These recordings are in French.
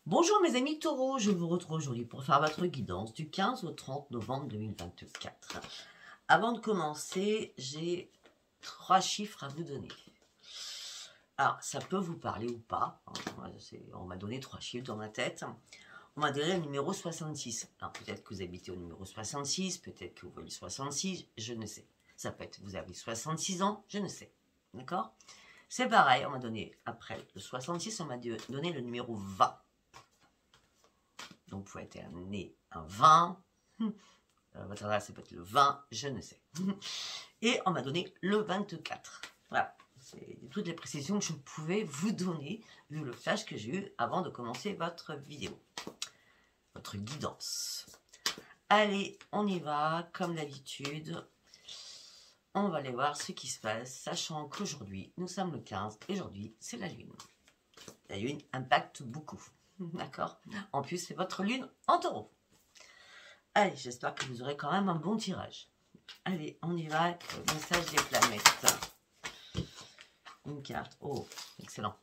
Bonjour mes amis taureaux, je vous retrouve aujourd'hui pour faire votre guidance du 15 au 30 novembre 2024. Avant de commencer, j'ai 3 chiffres à vous donner. Alors, ça peut vous parler ou pas. On m'a donné 3 chiffres dans ma tête. On m'a donné le numéro 66. Alors, peut-être que vous habitez au numéro 66, peut-être que vous voyez 66, je ne sais. Ça peut être, vous avez 66 ans, je ne sais. D'accord? C'est pareil, on m'a donné, après le 66, on m'a donné le numéro 20. Donc, vous pouvez être né un 20. Votre adresse, ça peut être le 20, je ne sais. Et on m'a donné le 24. Voilà. C'est toutes les précisions que je pouvais vous donner, vu le flash que j'ai eu avant de commencer votre vidéo. Votre guidance. Allez, on y va, comme d'habitude. On va aller voir ce qui se passe, sachant qu'aujourd'hui, nous sommes le 15, et aujourd'hui, c'est la Lune. La Lune impacte beaucoup. D'accord? En plus, c'est votre Lune en taureau. Allez, j'espère que vous aurez quand même un bon tirage. Allez, on y va. Le message des planètes. Une carte. Oh, excellent.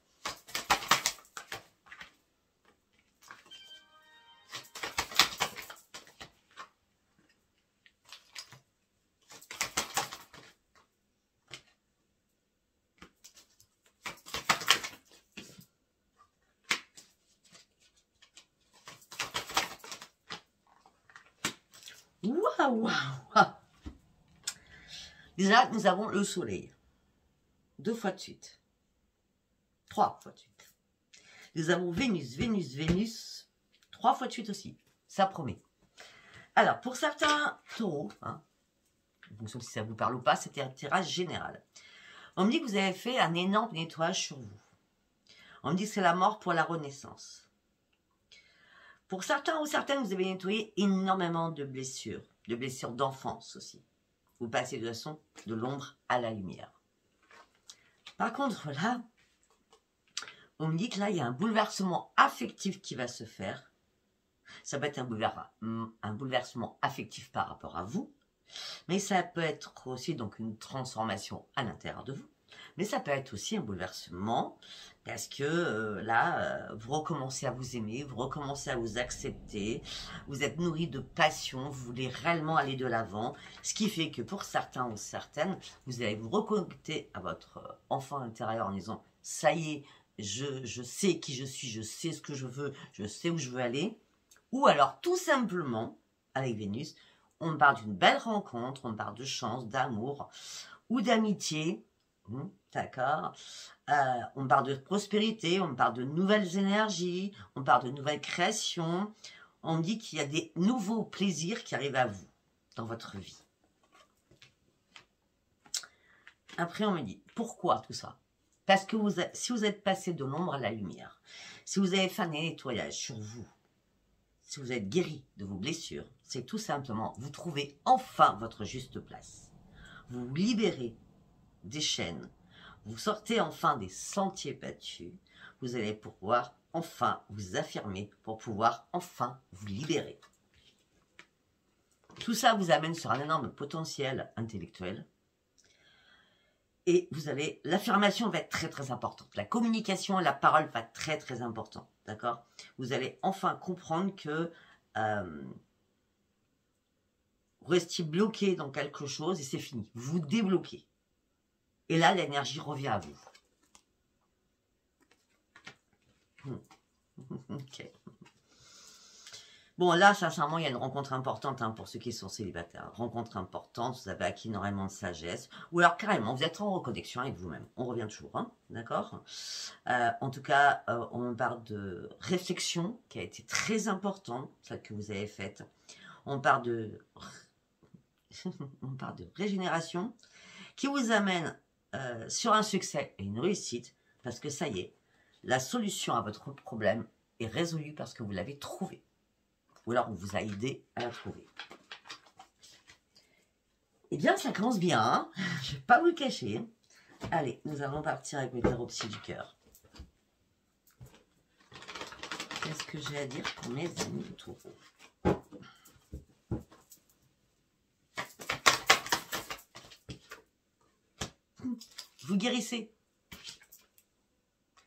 Waouh, waouh. Déjà, nous avons le soleil. 2 fois de suite. 3 fois de suite. Nous avons Vénus, Vénus, Vénus. 3 fois de suite aussi. Ça promet. Alors, pour certains taureaux, en fonction de si ça vous parle ou pas, c'était un tirage général. On me dit que vous avez fait un énorme nettoyage sur vous. On me dit que c'est la mort pour la renaissance. Pour certains ou certaines, vous avez nettoyé énormément de blessures d'enfance aussi. Vous passez de façon de l'ombre à la lumière. Par contre, là, on me dit que là, il y a un bouleversement affectif qui va se faire. Ça peut être un bouleversement affectif par rapport à vous, mais ça peut être aussi donc une transformation à l'intérieur de vous. Mais ça peut être aussi un bouleversement parce que vous recommencez à vous aimer, vous recommencez à vous accepter, vous êtes nourri de passion, vous voulez réellement aller de l'avant, ce qui fait que pour certains ou certaines, vous allez vous reconnecter à votre enfant intérieur en disant « ça y est, je sais qui je suis, je sais ce que je veux, je sais où je veux aller ». Ou alors tout simplement, avec Vénus, on parle d'une belle rencontre, on parle de chance, d'amour ou d'amitié. D'accord. On parle de prospérité, on parle de nouvelles énergies, on parle de nouvelles créations. On dit qu'il y a des nouveaux plaisirs qui arrivent à vous dans votre vie. Après, on me dit, pourquoi tout ça? Parce que si vous êtes passé de l'ombre à la lumière, si vous avez fait un nettoyage sur vous, si vous êtes guéri de vos blessures, c'est tout simplement, vous trouvez enfin votre juste place. Vous vous libérez des chaînes, vous sortez enfin des sentiers battus, vous allez pouvoir enfin vous affirmer pour pouvoir enfin vous libérer. Tout ça vous amène sur un énorme potentiel intellectuel et l'affirmation va être très très importante. La communication et la parole va être très très importante, d'accord? Vous allez enfin comprendre que vous restiez bloqué dans quelque chose et c'est fini. Vous vous débloquez. Et là, l'énergie revient à vous. Ok. Bon, là, sincèrement, il y a une rencontre importante pour ceux qui sont célibataires. Rencontre importante, vous avez acquis énormément de sagesse. Ou alors, carrément, vous êtes en reconnexion avec vous-même. On revient toujours, d'accord? En tout cas, on parle de réflexion qui a été très importante, celle que vous avez faite. On parle de régénération qui vous amène sur un succès et une réussite, parce que ça y est, la solution à votre problème est résolue parce que vous l'avez trouvée. Ou alors on vous a aidé à la trouver. Eh bien, ça commence bien, je ne vais pas vous le cacher. Allez, nous allons partir avec le tarot psy du cœur. Qu'est-ce que j'ai à dire pour mes amis de taureau? Vous guérissez.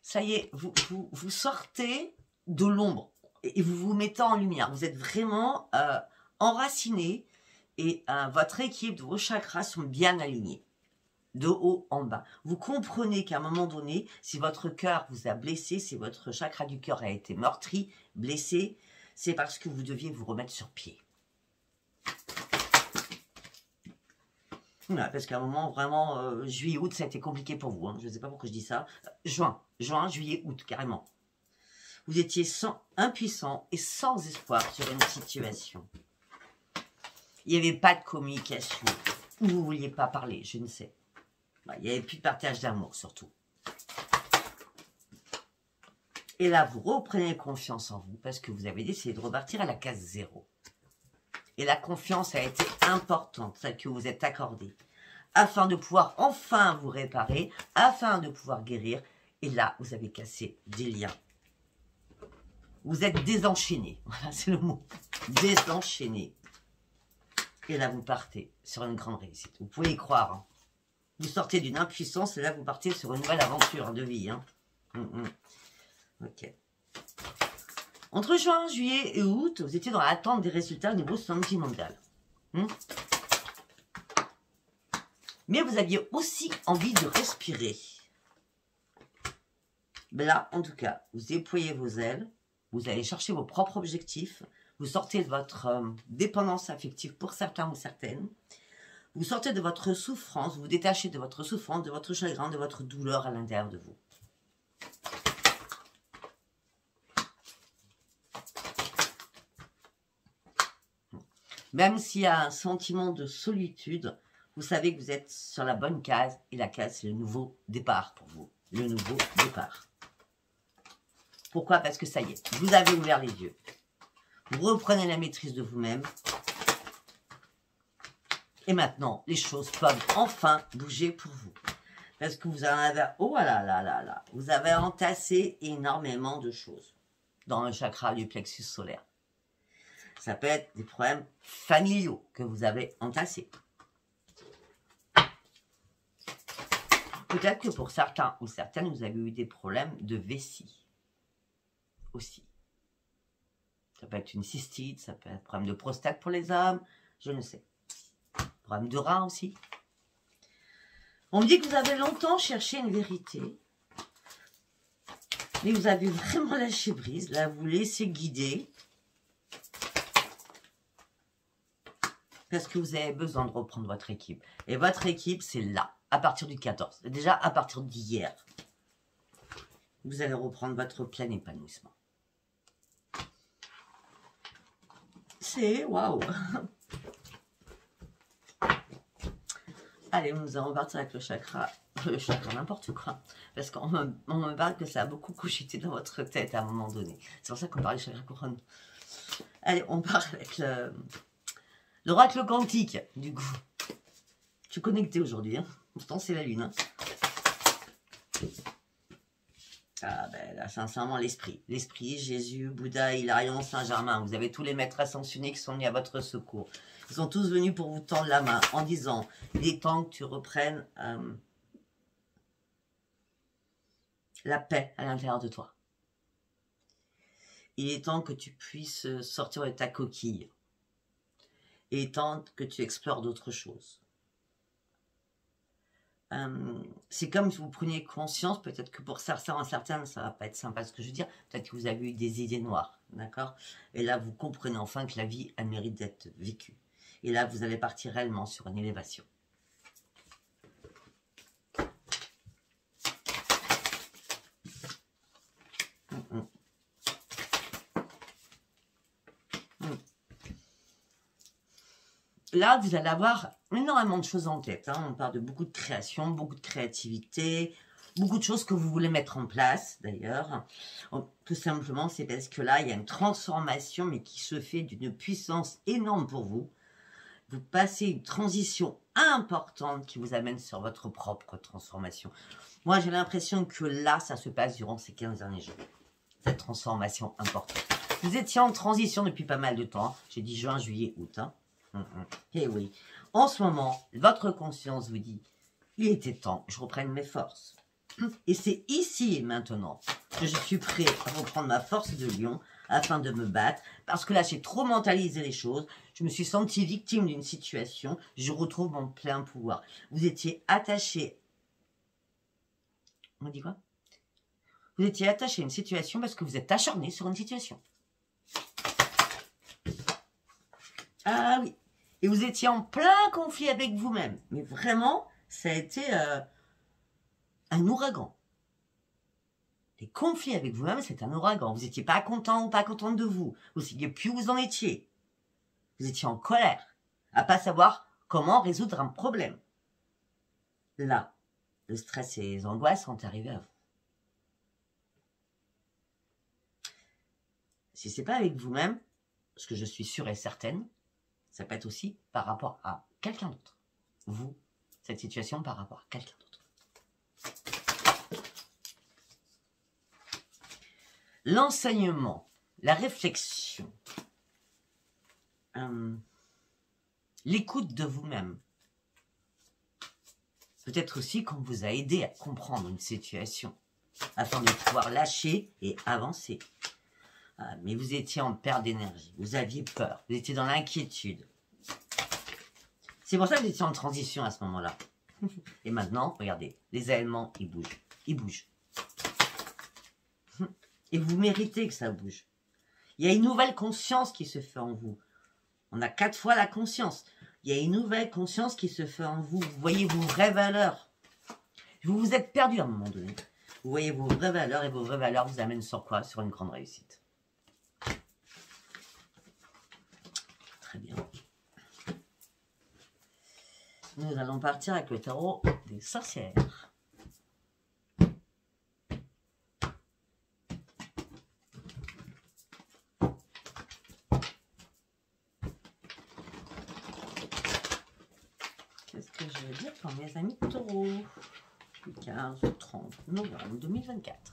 Ça y est, vous sortez de l'ombre et vous vous mettez en lumière. Vous êtes vraiment enraciné et votre équipe de vos chakras sont bien alignés. De haut en bas. Vous comprenez qu'à un moment donné, si votre cœur vous a blessé, si votre chakra du cœur a été meurtri, blessé, c'est parce que vous deviez vous remettre sur pied. Voilà, parce qu'à un moment, vraiment, juillet, août, ça a été compliqué pour vous. Hein. Je ne sais pas pourquoi je dis ça. Juin, juillet, août, carrément. Vous étiez impuissant et sans espoir sur une situation. Il n'y avait pas de communication. Ou vous ne vouliez pas parler, je ne sais. Il n'y avait plus de partage d'amour, surtout. Et là, vous reprenez confiance en vous parce que vous avez décidé de repartir à la case 0. Et la confiance a été importante, celle que vous êtes accordée, afin de pouvoir enfin vous réparer, afin de pouvoir guérir. Et là, vous avez cassé des liens. Vous êtes désenchaîné. Voilà, c'est le mot. Désenchaîné. Et là, vous partez sur une grande réussite. Vous pouvez y croire. Hein. Vous sortez d'une impuissance et là, vous partez sur une nouvelle aventure de vie. Hein. Ok. Entre juin, juillet et août, vous étiez dans l'attente des résultats au niveau sentimental. Mais vous aviez aussi envie de respirer. Ben là, en tout cas, vous déployez vos ailes, vous allez chercher vos propres objectifs, vous sortez de votre dépendance affective pour certains ou certaines, vous sortez de votre souffrance, vous vous détachez de votre souffrance, de votre chagrin, de votre douleur à l'intérieur de vous. Même s'il y a un sentiment de solitude, vous savez que vous êtes sur la bonne case, et la case, c'est le nouveau départ pour vous. Le nouveau départ. Pourquoi? Parce que ça y est, vous avez ouvert les yeux. Vous reprenez la maîtrise de vous-même. Et maintenant, les choses peuvent enfin bouger pour vous. Parce que vous en avez... Oh là là là là. Vous avez entassé énormément de choses dans le chakra du plexus solaire. Ça peut être des problèmes familiaux que vous avez entassés. Peut-être que pour certains ou certaines, vous avez eu des problèmes de vessie aussi. Ça peut être une cystite, ça peut être un problème de prostate pour les hommes, je ne sais. Problème de rein aussi. On me dit que vous avez longtemps cherché une vérité. Mais vous avez vraiment lâché prise. Là, vous laissez guider. Parce que vous avez besoin de reprendre votre équipe. Et votre équipe, c'est là, à partir du 14. Déjà, à partir d'hier. Vous allez reprendre votre plein épanouissement. C'est waouh! Allez, nous allons partir avec le chakra n'importe quoi, parce qu'on me parle que ça a beaucoup cogité dans votre tête à un moment donné. C'est pour ça qu'on parle du chakra couronne. Allez, on part avec l'oracle quantique, du coup. Je suis connectée aujourd'hui, hein. Pourtant c'est la lune. Hein. Ah ben là, sincèrement, l'esprit. L'esprit, Jésus, Bouddha, Hilarion, Saint-Germain. Vous avez tous les maîtres ascensionnés qui sont venus à votre secours. Ils sont tous venus pour vous tendre la main en disant, il est temps que tu reprennes la paix à l'intérieur de toi. Il est temps que tu puisses sortir de ta coquille. Il est temps que tu explores d'autres choses. C'est comme si vous preniez conscience, peut-être que pour certains, ça va pas être sympa ce que je veux dire, peut-être que vous avez eu des idées noires, d'accord? Et là, vous comprenez enfin que la vie, elle mérite d'être vécue. Et là, vous allez partir réellement sur une élévation. Là, vous allez avoir énormément de choses en tête. Hein. On parle de beaucoup de création, beaucoup de créativité, beaucoup de choses que vous voulez mettre en place, d'ailleurs. Tout simplement, c'est parce que là, il y a une transformation, mais qui se fait d'une puissance énorme pour vous. Vous passez une transition importante qui vous amène sur votre propre transformation. Moi, j'ai l'impression que là, ça se passe durant ces 15 derniers jours. Cette transformation importante. Vous étiez en transition depuis pas mal de temps. J'ai dit juin, juillet, août. Hein. Et oui, en ce moment, votre conscience vous dit, il était temps que je reprenne mes forces. Et c'est ici et maintenant que je suis prêt à reprendre ma force de lion afin de me battre. Parce que là, j'ai trop mentalisé les choses. Je me suis sentie victime d'une situation. Je retrouve mon plein pouvoir. Vous étiez attaché. On dit quoi? Vous étiez attaché à une situation parce que vous êtes acharné sur une situation. Ah oui. Et vous étiez en plein conflit avec vous-même. Mais vraiment, ça a été un ouragan. Les conflits avec vous-même, c'est un ouragan. Vous n'étiez pas content ou pas contente de vous. Vous ne saviez plus où vous en étiez. Vous étiez en colère, à pas savoir comment résoudre un problème. Là, le stress et les angoisses sont arrivés à vous. Si c'est pas avec vous-même, ce que je suis sûre et certaine, ça peut être aussi par rapport à quelqu'un d'autre. Vous, cette situation par rapport à quelqu'un d'autre. L'enseignement, la réflexion, l'écoute de vous-même. Peut-être aussi qu'on vous a aidé à comprendre une situation afin de pouvoir lâcher et avancer. Mais vous étiez en perte d'énergie, vous aviez peur, vous étiez dans l'inquiétude. C'est pour ça que vous étiez en transition à ce moment-là. Et maintenant, regardez, les éléments, ils bougent. Ils bougent. Et vous méritez que ça bouge. Il y a une nouvelle conscience qui se fait en vous. On a 4 fois la conscience. Il y a une nouvelle conscience qui se fait en vous. Vous voyez vos vraies valeurs. Vous vous êtes perdu à un moment donné. Vous voyez vos vraies valeurs et vos vraies valeurs vous amènent sur quoi? Sur une grande réussite. Très bien. Nous allons partir avec le tarot des sorcières. Qu'est-ce que je veux dire pour mes amis taureaux? Du 15 au 30 novembre 2024.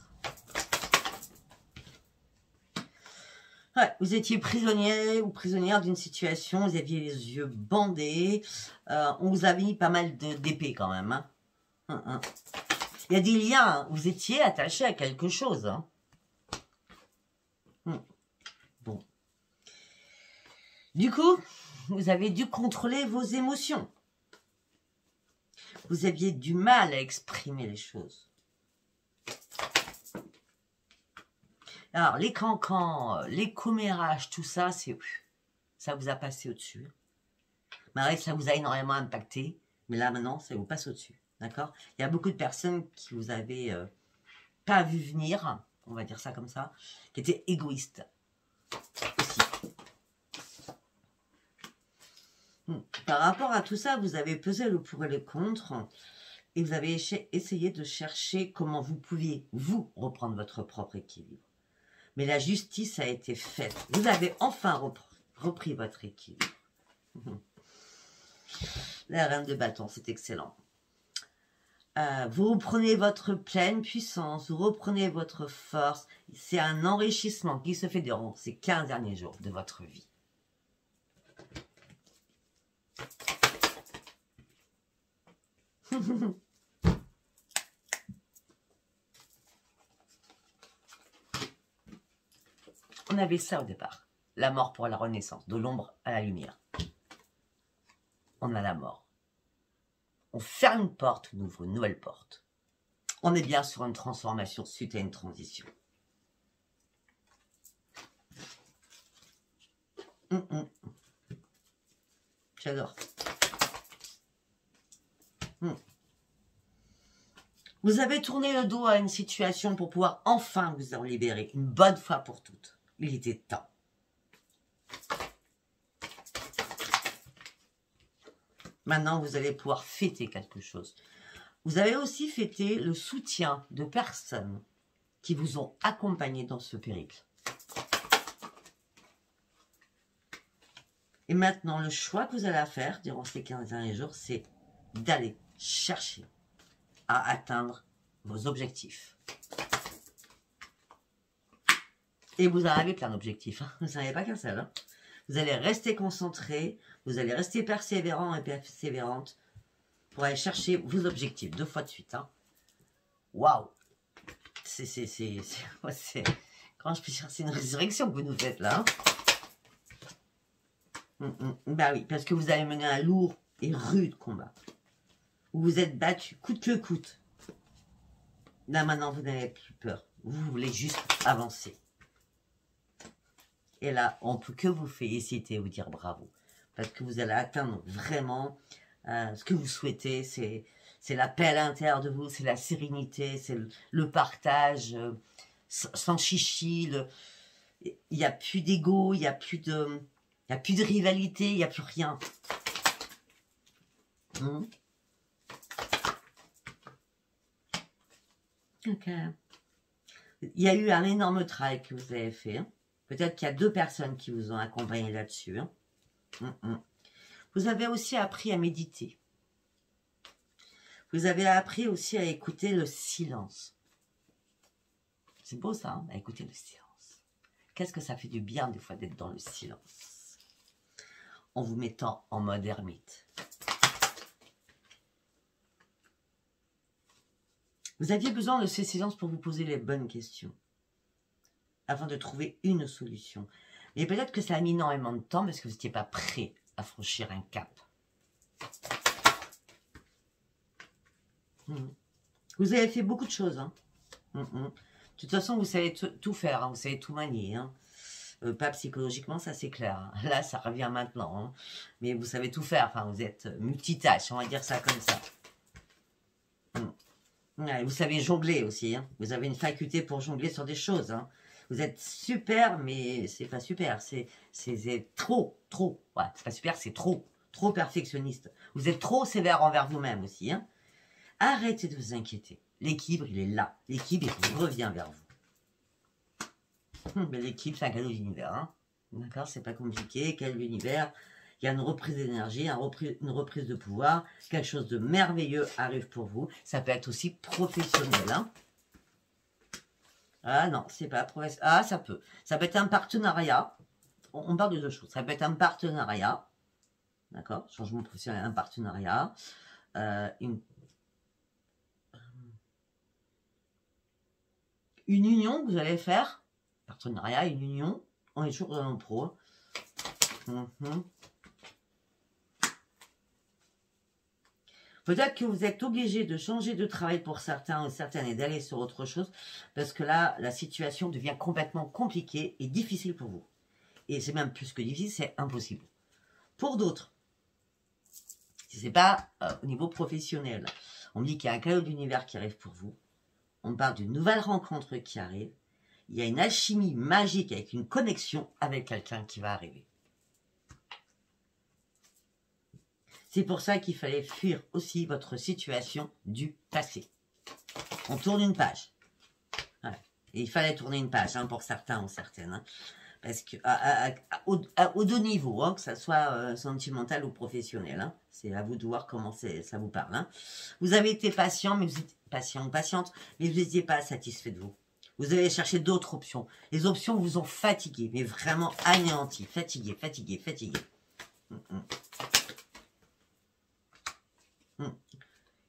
Ouais, vous étiez prisonnier ou prisonnière d'une situation, vous aviez les yeux bandés, on vous avait mis pas mal d'épées quand même. Hein. Il y a des liens, vous étiez attaché à quelque chose. Hein. Bon. Du coup, vous avez dû contrôler vos émotions. Vous aviez du mal à exprimer les choses. Alors, les cancans, les commérages, tout ça, ça vous a passé au-dessus. Mais ça vous a énormément impacté. Mais là, maintenant, ça vous passe au-dessus. D'accord? Il y a beaucoup de personnes qui vous avaient pas vu venir, on va dire ça comme ça, qui étaient égoïstes. Aussi. Par rapport à tout ça, vous avez pesé le pour et le contre. Et vous avez essayé de chercher comment vous pouviez, vous, reprendre votre propre équilibre. Mais la justice a été faite. Vous avez enfin repris votre équilibre. La reine de bâton, c'est excellent. Vous reprenez votre pleine puissance, vous reprenez votre force. C'est un enrichissement qui se fait durant ces 15 derniers jours de votre vie. On avait ça au départ. La mort pour la renaissance, de l'ombre à la lumière. On a la mort. On ferme une porte, on ouvre une nouvelle porte. On est bien sur une transformation suite à une transition. J'adore. Vous avez tourné le dos à une situation pour pouvoir enfin vous en libérer, une bonne fois pour toutes. Il était temps. Maintenant, vous allez pouvoir fêter quelque chose. Vous avez aussi fêté le soutien de personnes qui vous ont accompagné dans ce périple. Et maintenant, le choix que vous allez faire durant ces 15 derniers jours, c'est d'aller chercher à atteindre vos objectifs. Et vous en avez plein d'objectifs. Hein. Vous n'en avez pas qu'un seul. Hein. Vous allez rester concentré, vous allez rester persévérant et persévérante pour aller chercher vos objectifs 2 fois de suite. Hein. Waouh! Comment je peux dire, c'est une résurrection que vous nous faites là. Bah oui, parce que vous avez mené un lourd et rude combat. Vous vous êtes battu coûte que coûte. Là maintenant vous n'avez plus peur. Vous voulez juste avancer. Et là, on peut que vous féliciter, vous dire bravo. Parce que vous allez atteindre vraiment ce que vous souhaitez. C'est la paix à l'intérieur de vous, c'est la sérénité, c'est le partage sans chichi. Il n'y a plus d'ego, il n'y a plus de rivalité, il n'y a plus rien. Ok. Il y a eu un énorme travail que vous avez fait. Hein. Peut-être qu'il y a 2 personnes qui vous ont accompagné là-dessus. Hein. Vous avez aussi appris à méditer. Vous avez appris aussi à écouter le silence. C'est beau ça, hein, à écouter le silence. Qu'est-ce que ça fait du bien des fois d'être dans le silence? En vous mettant en mode ermite. Vous aviez besoin de ce silence pour vous poser les bonnes questions. Afin de trouver une solution. Mais peut-être que ça a mis énormément de temps parce que vous n'étiez pas prêt à franchir un cap. Vous avez fait beaucoup de choses. Hein. De toute façon, vous savez tout faire. Hein. Vous savez tout manier. Hein. Pas psychologiquement, ça c'est clair. Hein. Là, ça revient maintenant. Hein. Mais vous savez tout faire. Enfin, vous êtes multitâche. On va dire ça comme ça. Ouais, vous savez jongler aussi. Hein. Vous avez une faculté pour jongler sur des choses. Hein. Vous êtes super, mais c'est pas super. C'est trop. Ouais, c'est pas super, c'est trop perfectionniste. Vous êtes trop sévère envers vous-même aussi. Hein. Arrêtez de vous inquiéter. L'équilibre, il est là. L'équilibre, il revient vers vous. Mais l'équilibre, c'est un cadeau d'univers. Hein. D'accord, c'est pas compliqué. Quel univers? Il y a une reprise d'énergie, une reprise de pouvoir. Quelque chose de merveilleux arrive pour vous. Ça peut être aussi professionnel. Hein. Ah non, c'est pas professionnel. Ah, ça peut. Ça peut être un partenariat. On parle de 2 choses. Ça peut être un partenariat. D'accord, changement professionnel, un partenariat. Une union que vous allez faire. Partenariat, une union. On est toujours dans le pro. Peut-être que vous êtes obligé de changer de travail pour certains ou certaines et d'aller sur autre chose parce que là, la situation devient complètement compliquée et difficile pour vous. Et c'est même plus que difficile, c'est impossible. Pour d'autres, si ce n'est pas au niveau professionnel, on me dit qu'il y a un cadeau d'univers qui arrive pour vous. On parle d'une nouvelle rencontre qui arrive. Il y a une alchimie magique avec une connexion avec quelqu'un qui va arriver. C'est pour ça qu'il fallait fuir aussi votre situation du passé. On tourne une page. Ouais. Et il fallait tourner une page hein, pour certains ou certaines. Hein. Parce que au 2 niveaux, hein, que ça soit sentimental ou professionnel. Hein. C'est à vous de voir comment ça vous parle. Hein. Vous avez été patient, mais vous êtes patient ou patiente, mais vous n'étiez pas satisfait de vous. Vous avez cherché d'autres options. Les options vous ont fatigué, mais vraiment anéanti. Fatigué.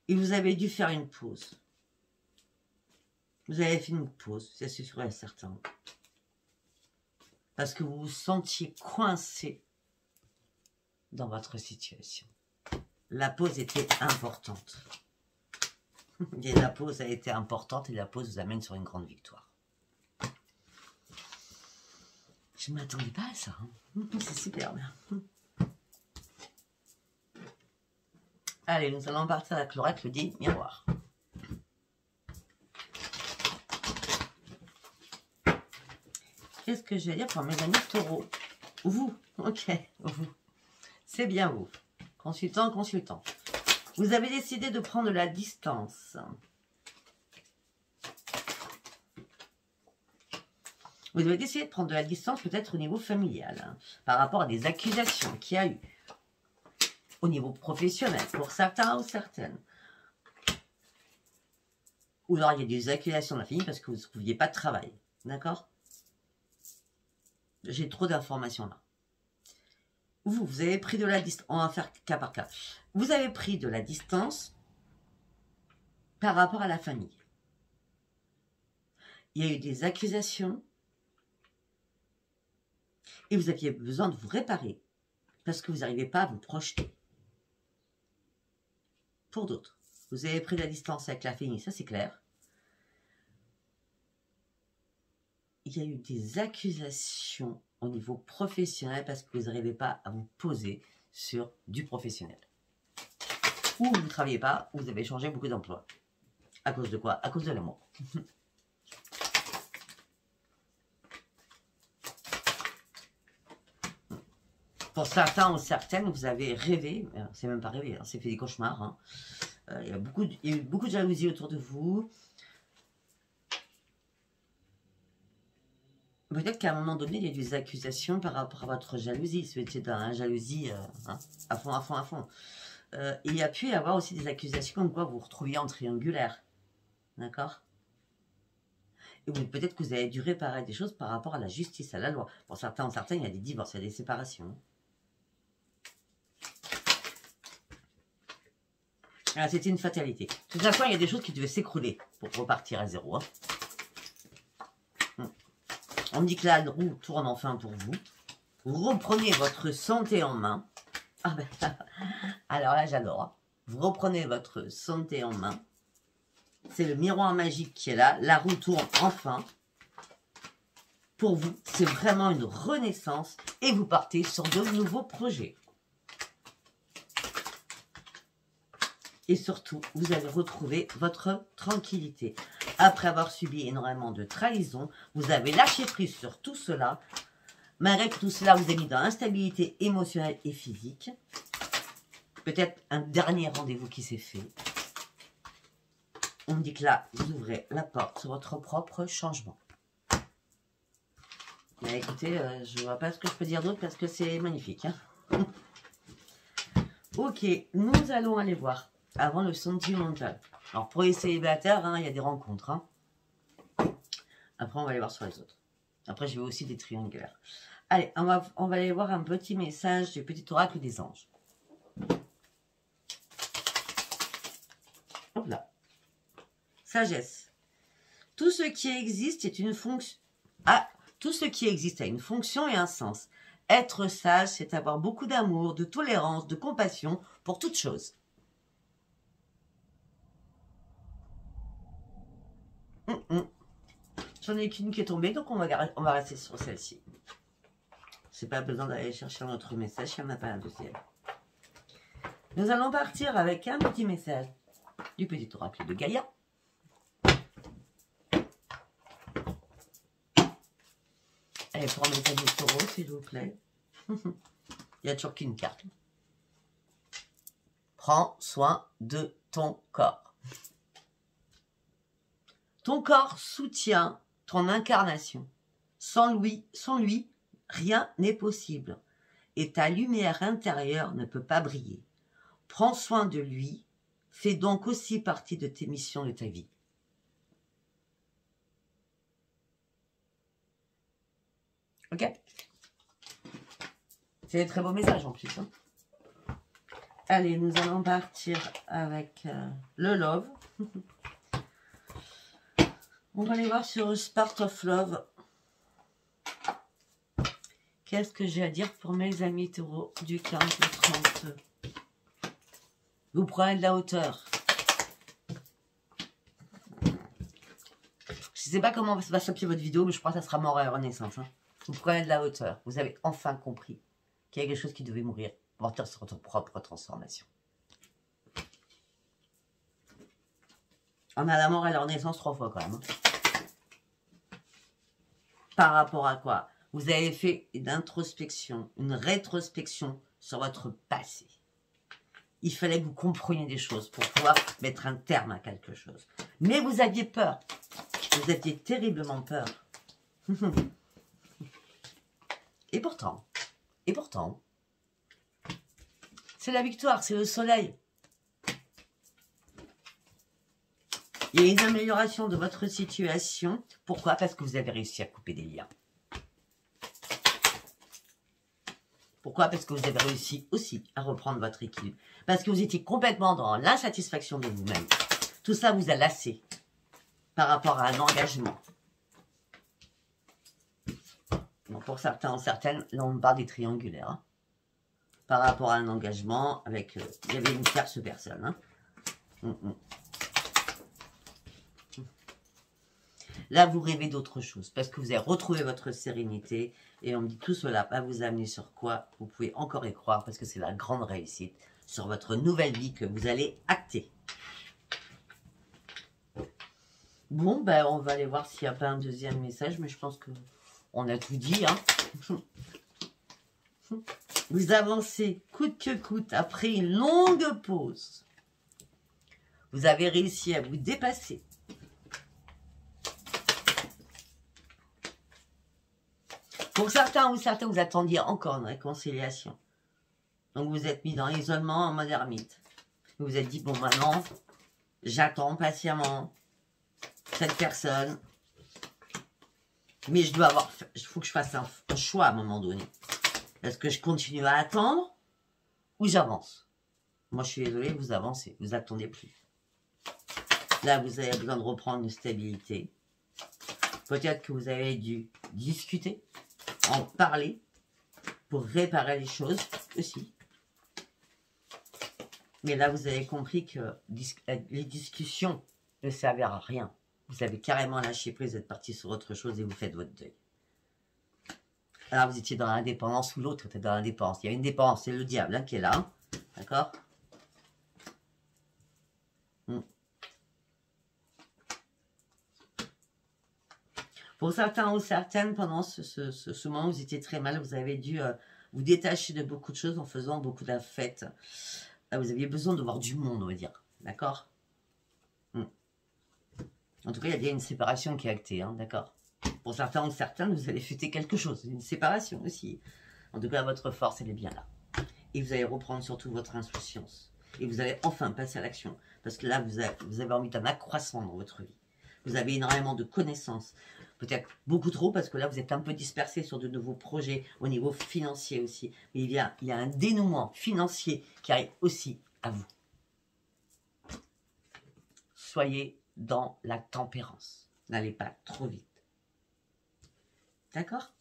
Et vous avez dû faire une pause. Vous avez fait une pause, c'est sûr et certain. Parce que vous vous sentiez coincé dans votre situation. La pause était importante. Et la pause a été importante et la pause vous amène sur une grande victoire. Je ne m'attendais pas à ça. Hein. C'est super bien. Allez, nous allons partir avec l'oracle dit miroir. Qu'est-ce que je vais dire pour mes amis taureaux? Vous, ok, vous. C'est bien vous. Consultant. Vous avez décidé de prendre de la distance. Vous avez décidé de prendre de la distance peut-être au niveau familial, hein, par rapport à des accusations qu'il y a eu. Au niveau professionnel, pour certains ou certaines. Ou alors il y a des accusations de la famille parce que vous ne trouviez pas de travail. D'accord? J'ai trop d'informations là. Vous avez pris de la distance. On va faire cas par cas. Vous avez pris de la distance par rapport à la famille. il y a eu des accusations et vous aviez besoin de vous réparer parce que vous n'arrivez pas à vous projeter. Pour d'autres, vous avez pris la distance avec la famille, ça c'est clair. Il y a eu des accusations au niveau professionnel parce que vous n'arrivez pas à vous poser sur du professionnel. Ou vous ne travaillez pas, ou vous avez changé beaucoup d'emplois. À cause de quoi? À cause de l'amour. Pour certains ou certaines, vous avez rêvé, c'est même pas rêvé, hein, c'est fait des cauchemars. Hein. Il y a eu beaucoup de jalousie autour de vous. Peut-être qu'à un moment donné, il y a eu des accusations par rapport à votre jalousie. Si vous étiez dans la jalousie hein, à fond, à fond, à fond. Il y a pu y avoir aussi des accusations comme quoi vous vous retrouviez en triangulaire. D'accord? Et peut-être que vous avez dû réparer des choses par rapport à la justice, à la loi. Pour certains, il y a des divorces, il y a des séparations. Ah, c'était une fatalité. De toute façon, il y a des choses qui devaient s'écrouler pour repartir à zéro. Hein. On me dit que la roue tourne enfin pour vous. Vous reprenez votre santé en main. Ah ben, alors là, j'adore. Vous reprenez votre santé en main. C'est le miroir magique qui est là. La roue tourne enfin. Pour vous, c'est vraiment une renaissance. Et vous partez sur de nouveaux projets. Et surtout, vous allez retrouver votre tranquillité. Après avoir subi énormément de trahison, vous avez lâché prise sur tout cela. Malgré que tout cela vous a mis dans l'instabilité émotionnelle et physique. Peut-être un dernier rendez-vous qui s'est fait. On me dit que là, vous ouvrez la porte sur votre propre changement. Mais écoutez, je ne vois pas ce que je peux dire d'autre parce que c'est magnifique. Hein. Ok, nous allons aller voir avant le sentimental. Alors pour les célibataires, hein, il y a des rencontres. Hein. Après, on va aller voir sur les autres. Après, j'ai aussi des triangulaires. Allez, on va aller voir un petit message du petit oracle des anges. Hop là. Sagesse. Tout ce qui existe est une fonction. Ah, tout ce qui existe a une fonction et un sens. Être sage, c'est avoir beaucoup d'amour, de tolérance, de compassion pour toute chose. J'en ai qu'une qui est tombée, donc on va rester sur celle-ci. C'est pas besoin d'aller chercher un autre message, il n'y en a pas un deuxième. Nous allons partir avec un petit message du petit oracle de Gaïa. Allez, pour un message du taureau, s'il vous plaît. Il n'y a toujours qu'une carte. Prends soin de ton corps. Ton corps soutient ton incarnation. Sans lui, rien n'est possible. Et ta lumière intérieure ne peut pas briller. Prends soin de lui. Fais donc aussi partie de tes missions de ta vie. Ok? C'est des très beaux messages en plus. Hein. Allez, nous allons partir avec le love. On va aller voir sur Spark of Love. Qu'est-ce que j'ai à dire pour mes amis taureaux du 15 au 30? Vous prenez de la hauteur. Je ne sais pas comment va s'appeler votre vidéo, mais je crois que ça sera mort et renaissance. Hein. Vous prenez de la hauteur. Vous avez enfin compris qu'il y a quelque chose qui devait mourir pour partir sur votre propre transformation. On a la mort et la renaissance 3 fois quand même. Hein. Par rapport à quoi? Vous avez fait une introspection, une rétrospection sur votre passé. Il fallait que vous compreniez des choses pour pouvoir mettre un terme à quelque chose. Mais vous aviez peur. Vous aviez terriblement peur. Et pourtant, c'est la victoire, c'est le soleil. Il y a une amélioration de votre situation. Pourquoi? Parce que vous avez réussi à couper des liens. Pourquoi? Parce que vous avez réussi aussi à reprendre votre équilibre. Parce que vous étiez complètement dans l'insatisfaction de vous-même. Tout ça vous a lassé par rapport à un engagement. pour certains ou certaines, là on parle des triangulaires. Hein. Par rapport à un engagement, avec il y avait une tierce personne. Hein. Là, vous rêvez d'autre chose, parce que vous avez retrouvé votre sérénité, et on me dit tout cela va vous amener sur quoi vous pouvez encore y croire, parce que c'est la grande réussite sur votre nouvelle vie que vous allez acter. Bon, ben, on va aller voir s'il n'y a pas un deuxième message, mais je pense que on a tout dit. Hein. Vous avancez coûte que coûte après une longue pause. Vous avez réussi à vous dépasser. Pour certains ou certains, vous attendiez encore une réconciliation. Donc vous êtes mis dans l'isolement en mode ermite. Vous vous êtes dit, bon maintenant, j'attends patiemment cette personne. Mais je dois avoir, il faut que je fasse un choix à un moment donné. Est-ce que je continue à attendre ou j'avance? Moi, je suis désolée, vous avancez, vous attendez plus. Là, vous avez besoin de reprendre une stabilité. Peut-être que vous avez dû discuter, en parler, pour réparer les choses aussi. Mais là, vous avez compris que les discussions ne servaient à rien. Vous avez carrément lâché prise, vous êtes parti sur autre chose et vous faites votre deuil. Alors, vous étiez dans l'indépendance ou l'autre était dans l'indépendance. Il y a une dépendance, c'est le diable hein, qui est là. D'accord? Pour certains ou certaines, pendant ce moment, vous étiez très mal. Vous avez dû vous détacher de beaucoup de choses en faisant beaucoup de fêtes. Vous aviez besoin de voir du monde, on va dire. D'accord? En tout cas, il y a bien une séparation qui est actée. Hein, d'accord? Pour certains ou certaines, vous allez fêter quelque chose. Une séparation aussi. En tout cas, votre force, elle est bien là. Et vous allez reprendre surtout votre insouciance. Et vous allez enfin passer à l'action. Parce que là, vous avez envie d'un accroissement dans votre vie. Vous avez énormément de connaissances. Peut-être beaucoup trop, parce que là, vous êtes un peu dispersé sur de nouveaux projets au niveau financier aussi. Mais il y a un dénouement financier qui arrive aussi à vous. Soyez dans la tempérance. N'allez pas trop vite. D'accord?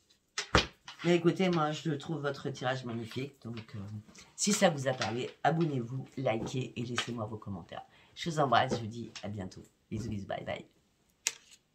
Mais écoutez, moi, je trouve votre tirage magnifique. Donc, si ça vous a parlé, abonnez-vous, likez et laissez-moi vos commentaires. Je vous embrasse, je vous dis à bientôt. Bisous, bisous, bye bye.